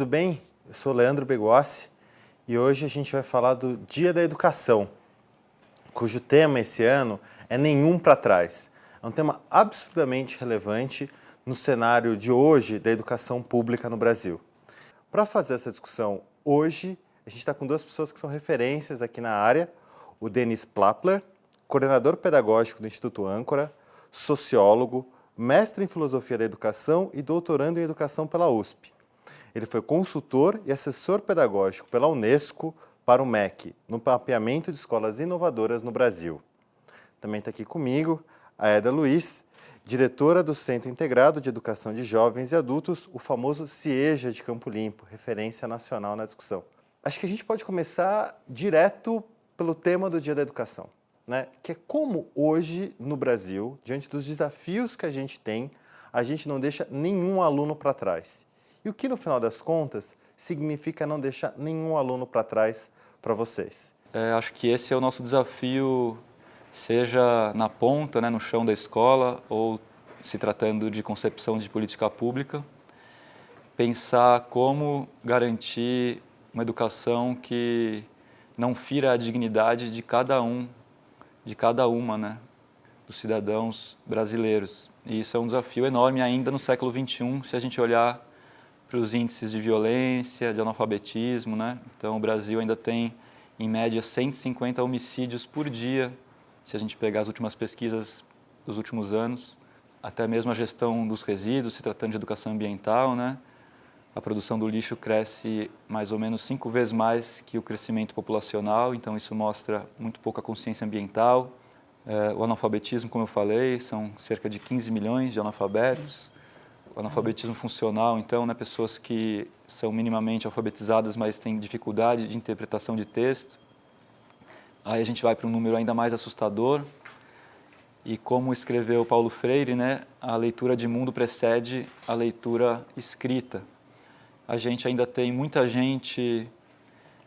tudo bem? Eu sou Leandro Begossi e hoje a gente vai falar do Dia da Educação, cujo tema esse ano é Nenhum para Trás. É um tema absolutamente relevante no cenário de hoje da educação pública no Brasil. Para fazer essa discussão hoje, a gente está com duas pessoas que são referências aqui na área, o Denis Plappler, coordenador pedagógico do Instituto Âncora, sociólogo, mestre em Filosofia da Educação e doutorando em Educação pela USP. Ele foi consultor e assessor pedagógico pela Unesco para o MEC, no mapeamento de escolas inovadoras no Brasil. Também está aqui comigo a Eda Luiz, diretora do Centro Integrado de Educação de Jovens e Adultos, o famoso CIEJA de Campo Limpo, referência nacional na discussão. Acho que a gente pode começar direto pelo tema do Dia da Educação, né? Que é como hoje no Brasil, diante dos desafios que a gente tem, a gente não deixa nenhum aluno para trás. E o que, no final das contas, significa não deixar nenhum aluno para trás para vocês? Acho que esse é o nosso desafio, seja na ponta, né, no chão da escola, ou se tratando de concepção de política pública, pensar como garantir uma educação que não fira a dignidade de cada um, de cada uma, né, dos cidadãos brasileiros. E isso é um desafio enorme ainda no século XXI, se a gente olhar para os índices de violência, de analfabetismo, né? Então, o Brasil ainda tem, em média, 150 homicídios por dia, se a gente pegar as últimas pesquisas dos últimos anos. Até mesmo a gestão dos resíduos, se tratando de educação ambiental, né? A produção do lixo cresce mais ou menos 5 vezes mais que o crescimento populacional, então isso mostra muito pouca consciência ambiental. O analfabetismo, como eu falei, são cerca de 15 milhões de analfabetos. O analfabetismo funcional, então, né, pessoas que são minimamente alfabetizadas, mas têm dificuldade de interpretação de texto. Aí a gente vai para um número ainda mais assustador. E como escreveu Paulo Freire, né, a leitura de mundo precede a leitura escrita. A gente ainda tem muita gente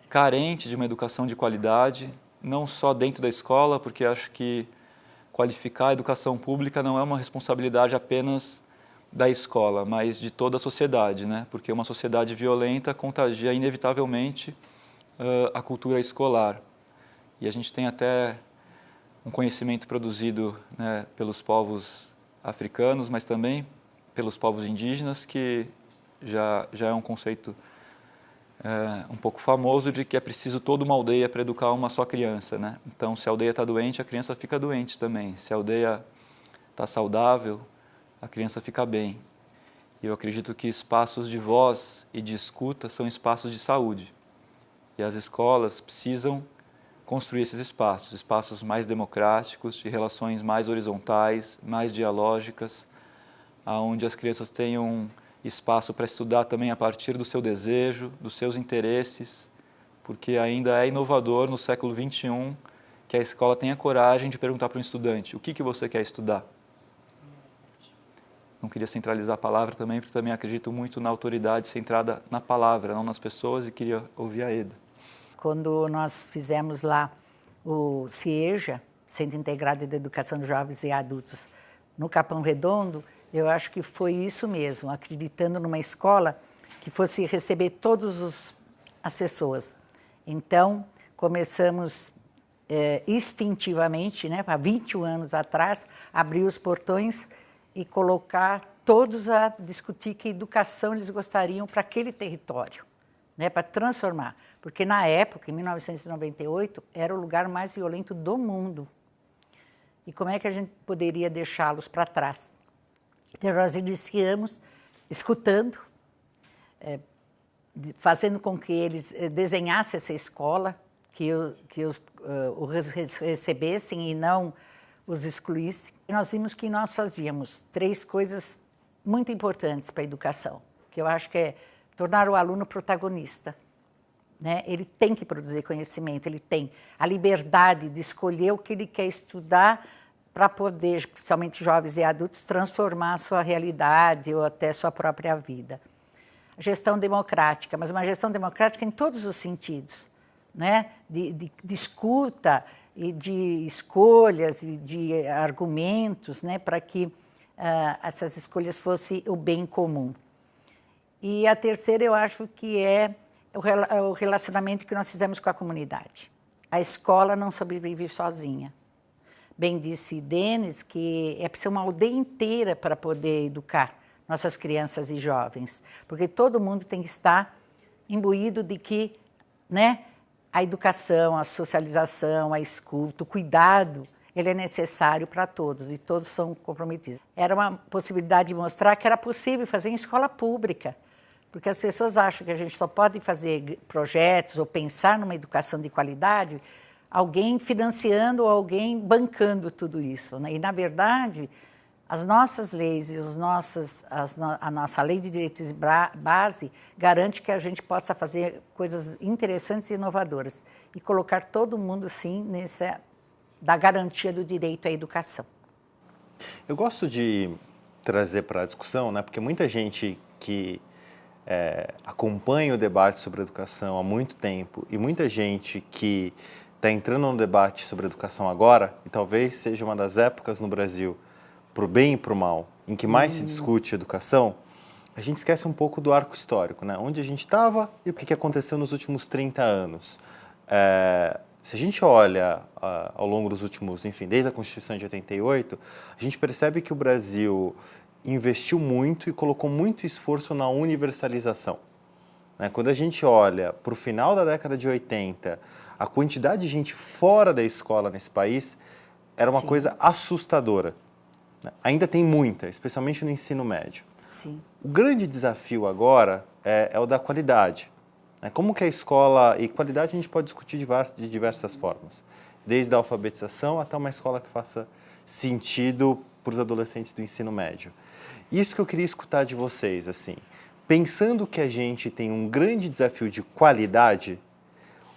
carente de uma educação de qualidade, não só dentro da escola, porque acho que qualificar a educação pública não é uma responsabilidade apenas da escola, mas de toda a sociedade, né? Porque uma sociedade violenta contagia inevitavelmente a cultura escolar. E a gente tem até um conhecimento produzido, né, pelos povos africanos, mas também pelos povos indígenas, que já é um conceito um pouco famoso de que é preciso toda uma aldeia para educar uma só criança, né? Então, se a aldeia está doente, a criança fica doente também. Se a aldeia está saudável, a criança fica bem. E eu acredito que espaços de voz e de escuta são espaços de saúde. E as escolas precisam construir esses espaços, espaços mais democráticos, de relações mais horizontais, mais dialógicas, onde as crianças tenham espaço para estudar também a partir do seu desejo, dos seus interesses, porque ainda é inovador no século XXI que a escola tenha coragem de perguntar para um estudante: o que você quer estudar? Não queria centralizar a palavra também, porque também acredito muito na autoridade centrada na palavra, não nas pessoas, e queria ouvir a Eda. Quando nós fizemos lá o CIEJA, Centro Integrado de Educação de Jovens e Adultos, no Capão Redondo, eu acho que foi isso mesmo, acreditando numa escola que fosse receber todas as pessoas. Então, começamos instintivamente, né, há 21 anos atrás, abrir os portões e colocar todos a discutir que educação eles gostariam para aquele território, né, para transformar. Porque na época, em 1998, era o lugar mais violento do mundo. E como é que a gente poderia deixá-los para trás? Então, nós iniciamos escutando, fazendo com que eles desenhassem essa escola, que os recebessem e não os excluíssem. E nós vimos que nós fazíamos 3 coisas muito importantes para a educação, que eu acho que é tornar o aluno protagonista, né? Ele tem que produzir conhecimento, ele tem a liberdade de escolher o que ele quer estudar para poder, principalmente jovens e adultos, transformar a sua realidade ou até sua própria vida. A gestão democrática, mas uma gestão democrática em todos os sentidos, né? De escuta e de escolhas e de argumentos, né? Para que essas escolhas fossem o bem comum. E a terceira eu acho que é o relacionamento que nós fizemos com a comunidade. A escola não sobrevive sozinha. Bem disse Denis que é preciso uma aldeia inteira para poder educar nossas crianças e jovens, porque todo mundo tem que estar imbuído de que, né, a educação, a socialização, a escuta, o cuidado, ele é necessário para todos e todos são comprometidos. Era uma possibilidade de mostrar que era possível fazer em escola pública, porque as pessoas acham que a gente só pode fazer projetos ou pensar numa educação de qualidade, alguém financiando ou alguém bancando tudo isso, né? E, na verdade, as nossas leis e a nossa lei de direitos de base garante que a gente possa fazer coisas interessantes e inovadoras e colocar todo mundo, sim, da garantia do direito à educação. Eu gosto de trazer para a discussão, né, porque muita gente que acompanha o debate sobre educação há muito tempo e muita gente que está entrando no debate sobre educação agora, e talvez seja uma das épocas no Brasil, para o bem e para o mal, em que mais se discute educação, a gente esquece um pouco do arco histórico, né? Onde a gente estava e o que aconteceu nos últimos 30 anos. Se a gente olha ao longo dos últimos, enfim, desde a Constituição de 88, a gente percebe que o Brasil investiu muito e colocou muito esforço na universalização. Quando a gente olha para o final da década de 80, a quantidade de gente fora da escola nesse país era uma coisa assustadora. Ainda tem muita, especialmente no ensino médio. Sim. O grande desafio agora é o da qualidade. Como que a escola... E qualidade a gente pode discutir de diversas formas. Desde a alfabetização até uma escola que faça sentido para os adolescentes do ensino médio. Isso que eu queria escutar de vocês, assim. Pensando que a gente tem um grande desafio de qualidade,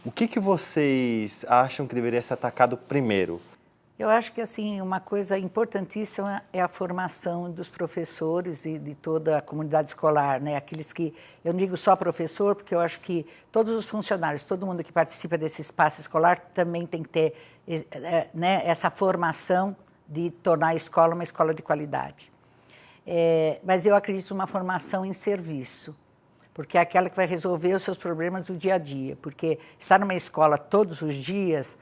o que vocês acham que deveria ser atacado primeiro? Eu acho que, assim, uma coisa importantíssima é a formação dos professores e de toda a comunidade escolar, né? Aqueles que, eu não digo só professor, porque eu acho que todos os funcionários, todo mundo que participa desse espaço escolar também tem que ter né, essa formação de tornar a escola uma escola de qualidade. Mas eu acredito numa formação em serviço, porque é aquela que vai resolver os seus problemas do dia a dia, porque estar numa escola todos os dias...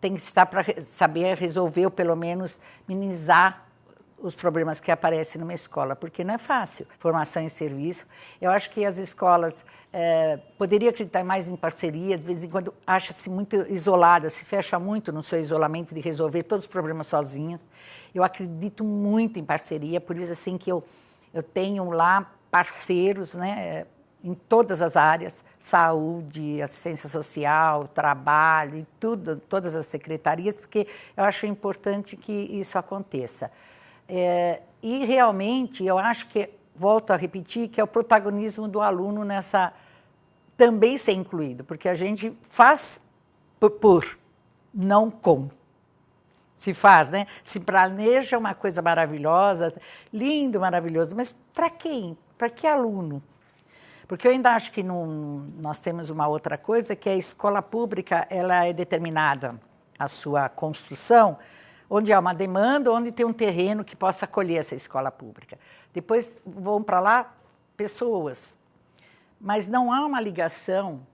tem que estar para saber resolver ou pelo menos minimizar os problemas que aparecem numa escola, porque não é fácil. Formação em serviço. Eu acho que as escolas poderiam acreditar mais em parceria, de vez em quando acha-se muito isolada, se fecha muito no seu isolamento de resolver todos os problemas sozinhas. Eu acredito muito em parceria, por isso assim que eu tenho lá parceiros, né, em todas as áreas, saúde, assistência social, trabalho, e tudo, todas as secretarias, porque eu acho importante que isso aconteça. E realmente, eu acho que, volto a repetir, que é o protagonismo do aluno nessa também ser incluído, porque a gente faz por, não com. Se faz, né? Se planeja uma coisa maravilhosa, lindo, maravilhoso, mas para quem? Para que aluno? Porque eu ainda acho que nós temos uma outra coisa, que a escola pública ela é determinada, a sua construção, onde há uma demanda, onde tem um terreno que possa acolher essa escola pública. Depois vão para lá pessoas, mas não há uma ligação,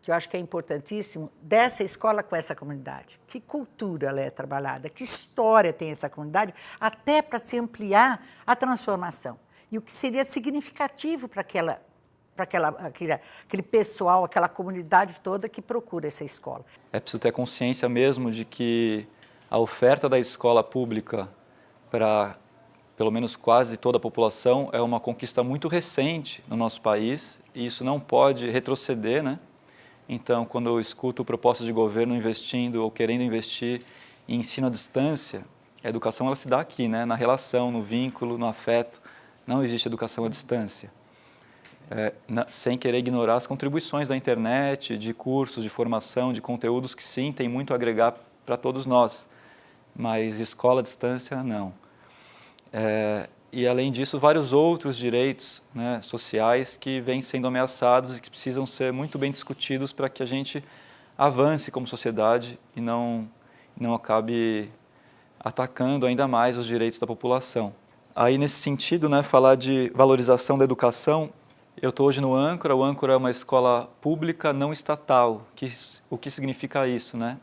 que eu acho que é importantíssimo, dessa escola com essa comunidade. Que cultura ela é trabalhada, que história tem essa comunidade, até para se ampliar a transformação. E o que seria significativo para aquele pessoal, aquela comunidade toda que procura essa escola. É preciso ter consciência mesmo de que a oferta da escola pública para, pelo menos, quase toda a população é uma conquista muito recente no nosso país e isso não pode retroceder, né? Então, quando eu escuto propostas de governo investindo ou querendo investir em ensino à distância, a educação ela se dá aqui, né? Na relação, no vínculo, no afeto. Não existe educação à distância. Sem querer ignorar as contribuições da internet, de cursos, de formação, de conteúdos que sim, tem muito a agregar para todos nós, mas escola à distância, não. E além disso, vários outros direitos, né, sociais que vêm sendo ameaçados e que precisam ser muito bem discutidos para que a gente avance como sociedade e não acabe atacando ainda mais os direitos da população. Aí, nesse sentido, né, falar de valorização da educação Eu estou hoje no Âncora. O Âncora é uma escola pública não estatal. O que significa isso, né?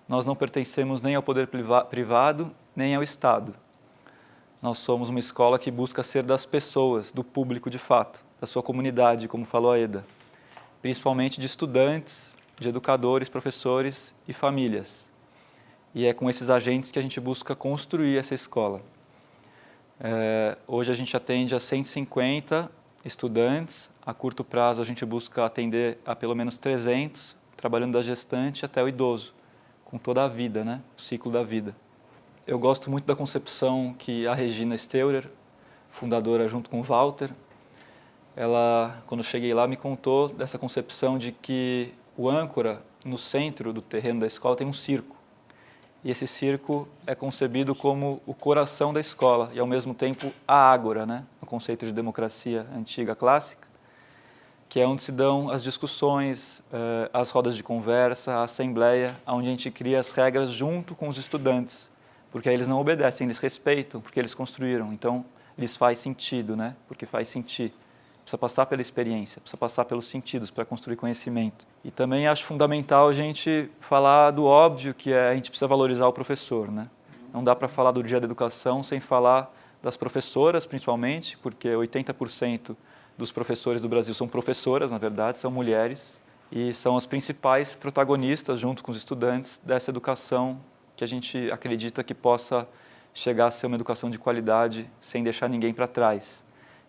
Nós não pertencemos nem ao poder privado, nem ao Estado. Nós somos uma escola que busca ser das pessoas, do público de fato, da sua comunidade, como falou a Eda. Principalmente de estudantes, de educadores, professores e famílias. E é com esses agentes que a gente busca construir essa escola. Hoje a gente atende a 150 estudantes. A curto prazo a gente busca atender a pelo menos 300, trabalhando da gestante até o idoso, com toda a vida, né? O ciclo da vida. Eu gosto muito da concepção que a Regina Steurer, fundadora junto com o Walter, ela, quando eu cheguei lá, me contou dessa concepção de que o Âncora, no centro do terreno da escola, tem um circo. E esse circo é concebido como o coração da escola e, ao mesmo tempo, a ágora, né? O conceito de democracia antiga clássica, que é onde se dão as discussões, as rodas de conversa, a assembleia, onde a gente cria as regras junto com os estudantes, porque aí eles não obedecem, eles respeitam, porque eles construíram. Então, lhes faz sentido, né? Porque faz sentir. Precisa passar pela experiência, precisa passar pelos sentidos para construir conhecimento. E também acho fundamental a gente falar do óbvio, que é a gente precisa valorizar o professor, né? Não dá para falar do Dia da Educação sem falar das professoras, principalmente, porque 80% dos professores do Brasil são professoras, na verdade, são mulheres, e são as principais protagonistas, junto com os estudantes, dessa educação que a gente acredita que possa chegar a ser uma educação de qualidade sem deixar ninguém para trás.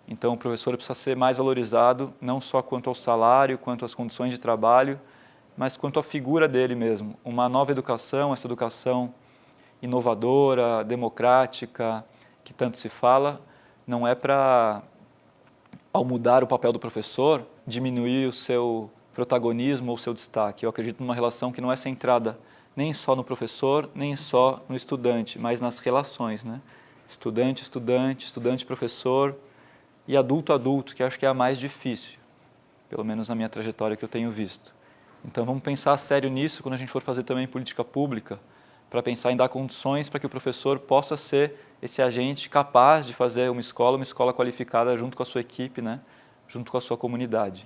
Então, o professor precisa ser mais valorizado, não só quanto ao salário, quanto às condições de trabalho, mas quanto à figura dele mesmo. Uma nova educação, essa educação inovadora, democrática, que tanto se fala, não é para, ao mudar o papel do professor, diminuir o seu protagonismo ou o seu destaque. Eu acredito numa relação que não é centrada nem só no professor, nem só no estudante, mas nas relações, né? Estudante-estudante, estudante-professor, e adulto-adulto, que acho que é a mais difícil, pelo menos na minha trajetória que eu tenho visto. Então vamos pensar sério nisso quando a gente for fazer também política pública, para pensar em dar condições para que o professor possa ser esse agente capaz de fazer uma escola qualificada junto com a sua equipe, né? Junto com a sua comunidade.